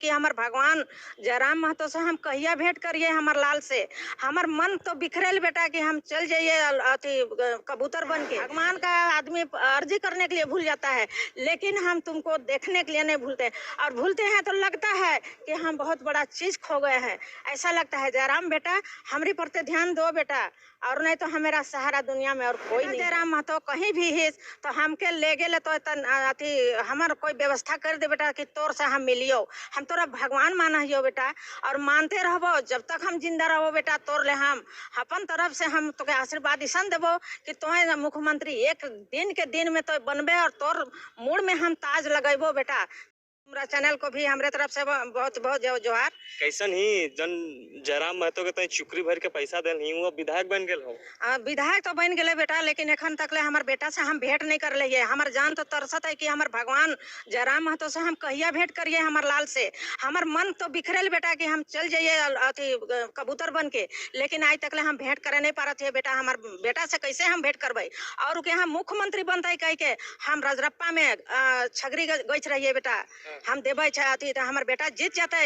कि हमर भगवान जयराम महतो से हम कहिया भेंट करिए हमर लाल से। हमर मन तो बिखरेल बेटा कि हम चल जाइए अथी कबूतर बन के। भगवान का आदमी अर्जी करने के लिए भूल जाता है, लेकिन हम तुमको देखने के लिए नहीं भूलते। और भूलते हैं तो लगता है कि हम बहुत बड़ा चीज खो गए हैं, ऐसा लगता है। जयराम बेटा हमरी पर ते ध्यान दो बेटा, और नहीं तो हमारा सहारा दुनिया में और कोई नहीं। जयराम महतो कहीं भी है तो हमके ले गेले तो अथी हमार कोई व्यवस्था कर दे बेटा कि तोर से हम मिलियो। हम तोरा भगवान माना हियो बेटा, और मानते रहबो जब तक हम जिंदा रहो बेटा। तोर ले हम अपन तरफ से हम तोके आशीर्वाद ऐसा देबो कि तोहे मुख्यमंत्री एक दिन के दिन में तो बनबे, और तोर मुड़ में हम ताज लगेबो बेटा। हमरा चैनल को भी हमरे तरफ से बहुत बहुत जोहार। कैसन ही जन जयराम महतो के तय चुकरी भर के पैसा देल ही वो विधायक बन गेल हो। विधायक तो बन गए बेटा, लेकिन एखन तक ले हमार बेटा से हम भेंट नहीं कर लिए। हमार जान तो तरसत है कि हमार भगवान जयराम महतो से हम कहिया भेंट करिए हमार लाल से। हमार मन तो बिखरेल बेटा कि हम चल जाइए अथी कबूतर बन के, लेकिन आज तक ले हम भेंट करे नहीं पारत है बेटा। हमार बेटा से कैसे हम भेंट करबे, और के हम मुख्यमंत्री बनते कह के हम रजरप्पा में छगरी गच रहिए बेटा। हम देवे अथी तो हमार बेटा जीत जाते।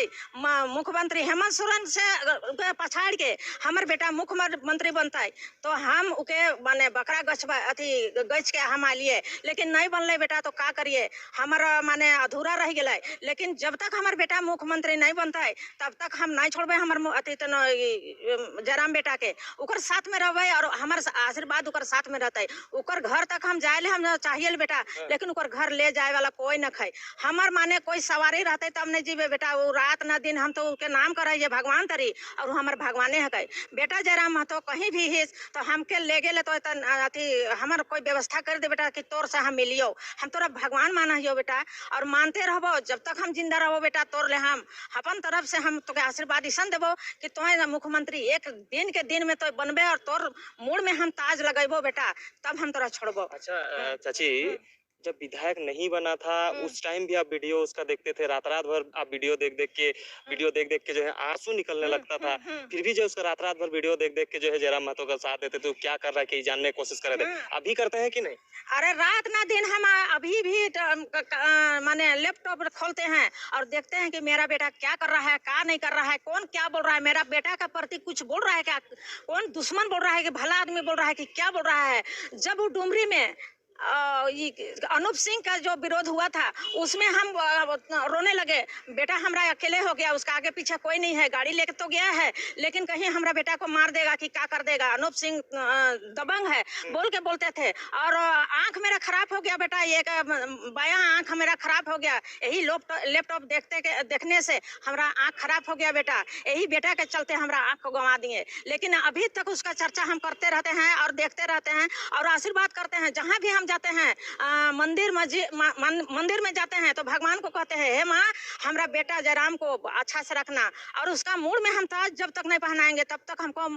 मुख्यमंत्री हेमंत सोरेन से पछाड़ के हमार बेटा मुख्यमंत्री बनता है तो हम उके माने बकरा गछबा अथी गछ के हम आलिए, लेकिन नहीं बनले बेटा। तो का करिए, हमारा माने अधूरा रह गए। लेकिन जब तक हमार बेटा मुख्यमंत्री नहीं बनता है तब तक हम नहीं छोड़बे हमार अथी तो जयराम बेटा के। उकर साथ में रहबे और हमार आशीर्वाद उकर साथ में रहता है। उकर घर तक हम जाए हम चाहिए बेटा, लेकिन उकर घर ले जाए वाला कोई न खाए। हमार माने कोई सवारी रहते तब नहीं जीवे बेटा। वो रात न दिन हम तो उनके नाम कराइए भगवान तरी, और हमारे भगवाने है बेटा। जयराम महतो कहीं भी है तो हमके ले गेले तो अथी हमार कोई व्यवस्था कर दे बेटा कि तोर से हम मिलियो। हम तोरा भगवान माना हियो बेटा, और मानते रहबो जब तक हम जिंदा रहो बेटा। तोर ले हम अपन तरफ से हम तोके आशीर्वाद ऐसा देबो कि तोहे मुख्यमंत्री एक दिन के दिन में तो बनबे, और तोर मुड़ में हम ताज लगेबो बेटा, तब हम तोरा छोड़बो। अच्छा चाची, जब विधायक नहीं बना था उस टाइम भी आप वीडियो उसका देखते थे, रात भर आप वीडियो देख देख के जो है आंसू निकलने लगता था। फिर भी जो उसका रात भर वीडियो देख के जो है जयराम महतो का साथ देते, तो क्या कर रहा है कि जानने की कोशिश कर रहे थे। अभी करते हैं कि नहीं? अरे रात ना दिन हम अभी भी माने लैपटॉप खोलते हैं और देखते हैं कि मेरा बेटा क्या कर रहा है, क्या नहीं कर रहा है, कौन क्या बोल रहा है, मेरा बेटा का प्रति कुछ बोल रहा है क्या, कौन दुश्मन बोल रहा है कि भला आदमी बोल रहा है कि क्या बोल रहा है। जब वो डुमरी में अनूप सिंह का जो विरोध हुआ था उसमें हम रोने लगे। बेटा हमारा अकेले हो गया, उसका आगे पीछे कोई नहीं है, गाड़ी लेके तो गया है लेकिन कहीं हमारा बेटा को मार देगा कि क्या कर देगा। अनूप सिंह दबंग है बोल के बोलते थे। और आंख मेरा खराब हो गया बेटा, एक बायां आंख मेरा खराब हो गया। यही लैपटॉप देखने से हमारा आंख खराब हो गया बेटा। यही बेटा के चलते हमारा आंख को गंवा दिए, लेकिन अभी तक उसका चर्चा हम करते रहते हैं और देखते रहते हैं और आशीर्वाद करते हैं। जहाँ भी हम जाते हैं मंदिर में जाते हैं तो भगवान को कहते हैं, हे माँ हमारा बेटा जयराम को अच्छा से रखना, और उसका मुड़ में हम ताज जब तक नहीं पहनाएंगे तब तक हमको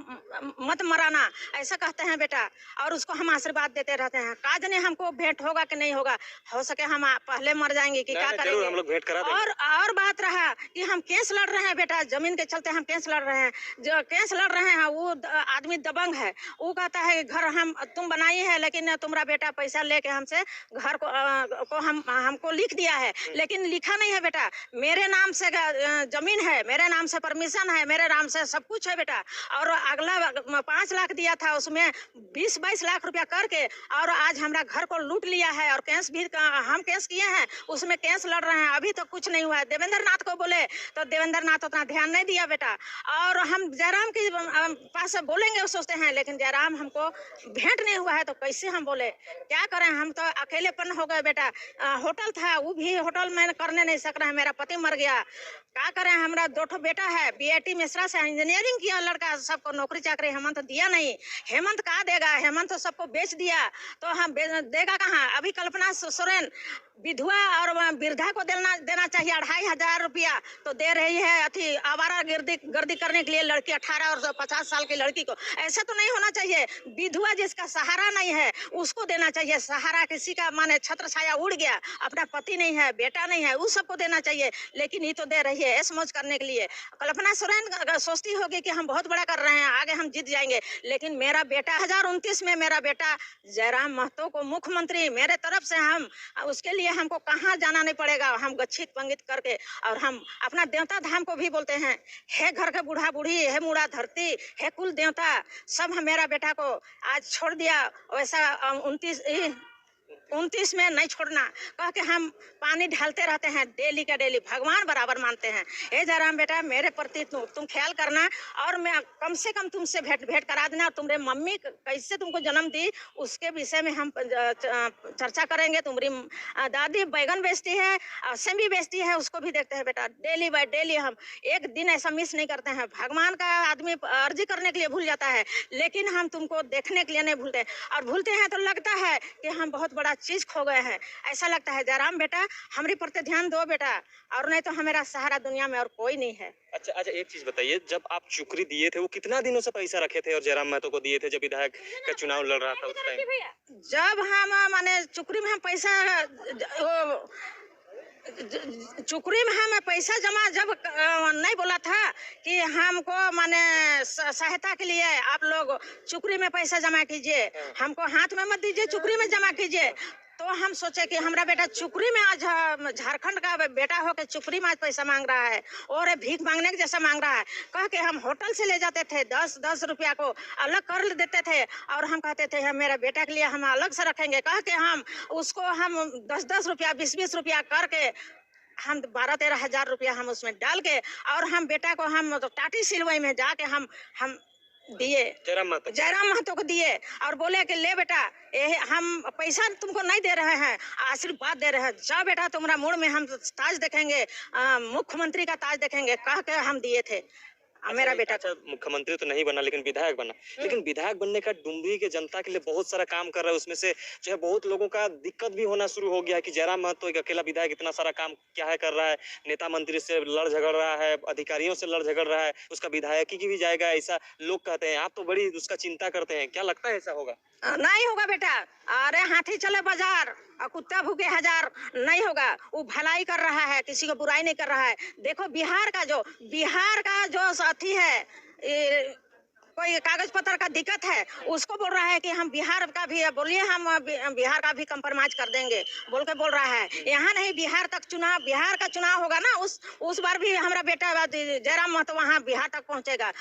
मत मराना, ऐसा कहते हैं बेटा। और उसको हम आशीर्वाद देते रहते हैं। का जाने हमको भेंट होगा कि नहीं होगा, हो सके हम पहले मर जाएंगे कि क्या करेंगे। हम लोग भेंट करा देंगे। और बात रहा कि हम केस लड़ रहे हैं बेटा, जमीन के चलते हम केस लड़ रहे हैं। जो केस लड़ रहे हैं वो आदमी दबंग है, वो कहता है घर हम तुम बनाई है, लेकिन तुम्हारा बेटा पैसा लेके हमसे घर को हमको लिख दिया है, लेकिन लिखा नहीं है बेटा। मेरे नाम से जमीन है, मेरे नाम से परमिशन है, मेरे नाम से सब कुछ है बेटा। और अगला 5 लाख दिया था, उसमें 20-22 लाख रुपया करके और आज हमारा घर को लूट लिया है। और केस भी हम केस किए हैं, उसमें केस लड़ रहे हैं, अभी तो कुछ नहीं हुआ है। देवेंद्र नाथ को बोले तो देवेंद्र नाथ उतना ध्यान नहीं दिया बेटा। और हम जयराम के पास बोलेंगे सोचते हैं, लेकिन जयराम हमको भेंट नहीं हुआ है तो कैसे हम बोले, क्या करें। हम तो अकेलेपन हो गए बेटा। होटल था, वो भी होटल में करने नहीं सक रहे हैं, मेरा पति मर गया। क्या करें, हमारा 2 बेटा है, बीआईटी मिश्रा से इंजीनियरिंग किया लड़का, सबको नौकरी चाकरी हेमंत दिया नहीं। हेमंत कहाँ देगा, हेमंत तो सबको बेच दिया, तो हम देगा कहाँ। अभी कल्पना सोरेन विधवा और वृद्धा को देना चाहिए 2500 रुपया, तो दे रही है अथी आवारा गर्दी करने के लिए लड़की 18 और 50 साल की लड़की को। ऐसा तो नहीं होना चाहिए। विधवा जिसका सहारा नहीं है उसको देना चाहिए सहारा। किसी का माने छत्र छाया उड़ गया, अपना पति नहीं है, बेटा नहीं है, उस सबको देना चाहिए, लेकिन ये तो दे रही है लिए, ऐश मौज करने के लिए। कल्पना सोरेन सोचती होगी कि हम बहुत बड़ा कर रहे हैं, आगे हम जीत जाएंगे, लेकिन मेरा बेटा 2029 में मेरा बेटा जयराम महतो को मुख्यमंत्री मेरे तरफ से हम उसके लिए हमको कहाँ जाना नहीं पड़ेगा, हम गच्छित पंगित करके और हम अपना देवता धाम को भी बोलते हैं, हे घर के बूढ़ा बूढ़ी, हे मुड़ा धरती, हे कुल देवता, सब मेरा बेटा को आज छोड़ दिया। वैसा 29 में नहीं छोड़ना कह के हम पानी ढालते रहते हैं डेली का डेली, भगवान बराबर मानते हैं। हे जयराम बेटा, मेरे प्रति तुम ख्याल करना और मैं कम से कम तुमसे भेंट करा देना। और तुम्हारे मम्मी कैसे तुमको जन्म दी उसके विषय में हम चर्चा करेंगे। तुम्हारी दादी बैगन बेचती है, सेमी बेचती है, उसको भी देखते हैं बेटा डेली बाय डेली। हम एक दिन ऐसा मिस नहीं करते हैं। भगवान का आदमी अर्जी करने के लिए भूल जाता है, लेकिन हम तुमको देखने के लिए नहीं भूलते, और भूलते हैं तो लगता है कि हम बहुत बड़ा चीज खो गए हैं, ऐसा लगता है। जयराम बेटा, हमारी प्रति ध्यान दो बेटा, और नहीं तो हमारा सहारा दुनिया में और कोई नहीं है। अच्छा, एक चीज बताइए, जब आप चुकरी दिए थे वो कितना दिनों से पैसा रखे थे और जयराम महतो को दिए थे जब विधायक का चुनाव लड़ रहा था उस टाइम? जब हम माने चुकरी में हम पैसा चुकरी में हम पैसा जमा जब नहीं बोला था कि हमको माने सहायता के लिए आप लोग चुकरी में पैसा जमा कीजिए, हमको हाथ में मत दीजिए, चुकरी में जमा कीजिए, तो हम सोचे कि हमारा बेटा चुकरी में आज झारखंड का बेटा हो के चुकरी में आज पैसा मांग रहा है और भीख मांगने के जैसा मांग रहा है। कह के हम होटल से ले जाते थे, 10-10 रुपया को अलग कर देते थे, और हम कहते थे हम मेरा बेटा के लिए हम अलग से रखेंगे। कह के हम उसको हम 10-10 रुपया 20-20 रुपया करके हम 12-13 हजार रुपया हम उसमें डाल के, और हम बेटा को हम टाटी सिलवाई में जाके हम दिए, जयराम महतो को दिए, और बोले कि ले बेटा, हम पैसा तुमको नहीं दे रहे हैं, आशीर्वाद दे रहे हैं, जा बेटा तुम्हारा मुड़ में हम ताज देखेंगे, मुख्यमंत्री का ताज देखेंगे, कह के हम दिए थे। मेरा बेटा अच्छा, मुख्यमंत्री तो नहीं बना लेकिन विधायक बना। लेकिन विधायक बनने का डुमरी के जनता के लिए बहुत सारा काम कर रहा है, उसमें से जो है बहुत लोगों का दिक्कत भी होना शुरू हो गया है कि जयराम महतो एक अकेला विधायक इतना सारा काम क्या है कर रहा है, नेता मंत्री से लड़ झगड़ रहा है, अधिकारियों से लड़ झगड़ रहा है, उसका विधायकी की भी जाएगा, ऐसा लोग कहते हैं। आप तो बड़ी उसका चिंता करते हैं, क्या लगता है ऐसा होगा? नहीं होगा बेटा, अरे हाथी चले बाजार और कुत्ता भूखे हजार, नहीं होगा। वो भलाई कर रहा है, किसी को बुराई नहीं कर रहा है। देखो बिहार का जो साथी है, कोई कागज पत्र का दिक्कत है, उसको बोल रहा है कि हम बिहार का भी बोलिए, हम बिहार का भी कंप्रोमाइज कर देंगे बोल रहा है। यहाँ नहीं, बिहार का चुनाव होगा ना, उस बार भी हमारा बेटा जयराम महतो वहाँ बिहार तक पहुँचेगा।